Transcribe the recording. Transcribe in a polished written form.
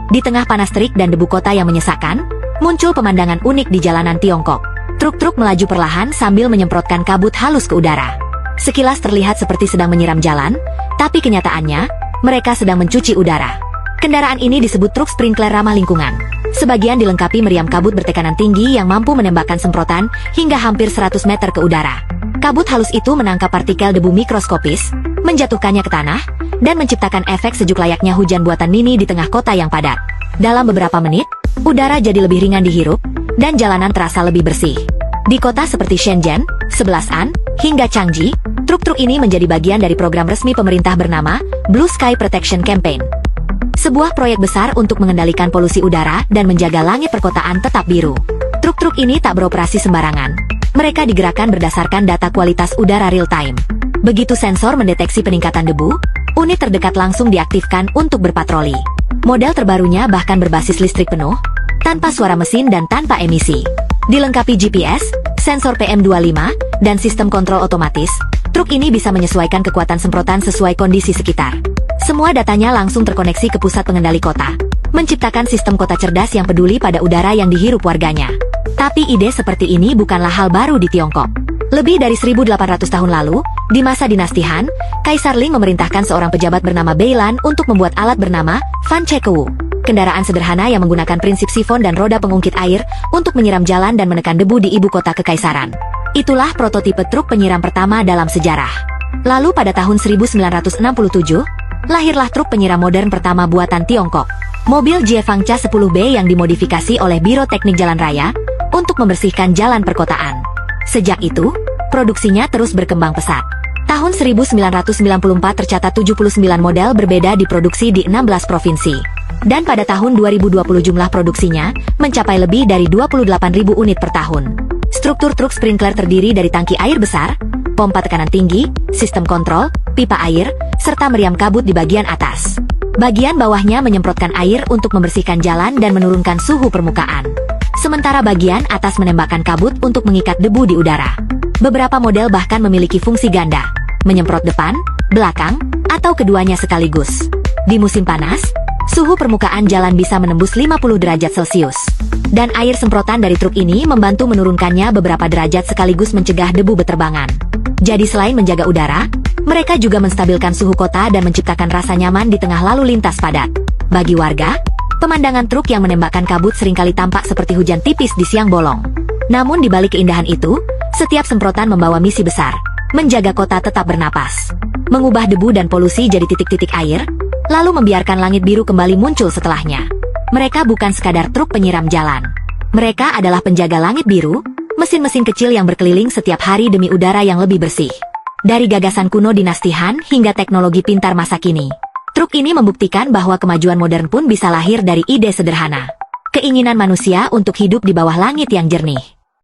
Di tengah panas terik dan debu kota yang menyesakkan, muncul pemandangan unik di jalanan Tiongkok. Truk-truk melaju perlahan sambil menyemprotkan kabut halus ke udara. Sekilas terlihat seperti sedang menyiram jalan, tapi kenyataannya, mereka sedang mencuci udara. Kendaraan ini disebut truk sprinkler ramah lingkungan. Sebagian dilengkapi meriam kabut bertekanan tinggi yang mampu menembakkan semprotan hingga hampir 100 meter ke udara. Kabut halus itu menangkap partikel debu mikroskopis, menjatuhkannya ke tanah, dan menciptakan efek sejuk layaknya hujan buatan mini di tengah kota yang padat. Dalam beberapa menit, udara jadi lebih ringan dihirup, dan jalanan terasa lebih bersih. Di kota seperti Shenzhen, Sebelasan, hingga Changji, truk-truk ini menjadi bagian dari program resmi pemerintah bernama Blue Sky Protection Campaign. Sebuah proyek besar untuk mengendalikan polusi udara dan menjaga langit perkotaan tetap biru. Truk-truk ini tak beroperasi sembarangan. Mereka digerakkan berdasarkan data kualitas udara real-time. Begitu sensor mendeteksi peningkatan debu, unit terdekat langsung diaktifkan untuk berpatroli. Model terbarunya bahkan berbasis listrik penuh, tanpa suara mesin dan tanpa emisi. Dilengkapi GPS, sensor PM25, dan sistem kontrol otomatis, truk ini bisa menyesuaikan kekuatan semprotan sesuai kondisi sekitar. Semua datanya langsung terkoneksi ke pusat pengendali kota, menciptakan sistem kota cerdas yang peduli pada udara yang dihirup warganya. Tapi ide seperti ini bukanlah hal baru di Tiongkok. Lebih dari 1800 tahun lalu, di masa dinasti Han, Kaisar Ling memerintahkan seorang pejabat bernama Beilan untuk membuat alat bernama Fan Chekewu. Kendaraan sederhana yang menggunakan prinsip sifon dan roda pengungkit air untuk menyiram jalan dan menekan debu di ibu kota kekaisaran. Itulah prototipe truk penyiram pertama dalam sejarah. Lalu pada tahun 1967, lahirlah truk penyiram modern pertama buatan Tiongkok. Mobil Jiefangcha 10B yang dimodifikasi oleh Biro Teknik Jalan Raya untuk membersihkan jalan perkotaan. Sejak itu, produksinya terus berkembang pesat. Tahun 1994 tercatat 79 model berbeda diproduksi di 16 provinsi. Dan pada tahun 2020 jumlah produksinya mencapai lebih dari 28.000 unit per tahun. Struktur truk sprinkler terdiri dari tangki air besar, pompa tekanan tinggi, sistem kontrol, pipa air, serta meriam kabut di bagian atas. Bagian bawahnya menyemprotkan air untuk membersihkan jalan dan menurunkan suhu permukaan. Sementara bagian atas menembakkan kabut untuk mengikat debu di udara. Beberapa model bahkan memiliki fungsi ganda, menyemprot depan, belakang, atau keduanya sekaligus. Di musim panas, suhu permukaan jalan bisa menembus 50 derajat Celcius. Dan air semprotan dari truk ini membantu menurunkannya beberapa derajat sekaligus mencegah debu beterbangan. Jadi selain menjaga udara, mereka juga menstabilkan suhu kota dan menciptakan rasa nyaman di tengah lalu lintas padat. Bagi warga, pemandangan truk yang menembakkan kabut seringkali tampak seperti hujan tipis di siang bolong. Namun di balik keindahan itu, setiap semprotan membawa misi besar, menjaga kota tetap bernapas, mengubah debu dan polusi jadi titik-titik air, lalu membiarkan langit biru kembali muncul setelahnya. Mereka bukan sekadar truk penyiram jalan. Mereka adalah penjaga langit biru, mesin-mesin kecil yang berkeliling setiap hari demi udara yang lebih bersih. Dari gagasan kuno dinasti Han hingga teknologi pintar masa kini, truk ini membuktikan bahwa kemajuan modern pun bisa lahir dari ide sederhana. Keinginan manusia untuk hidup di bawah langit yang jernih.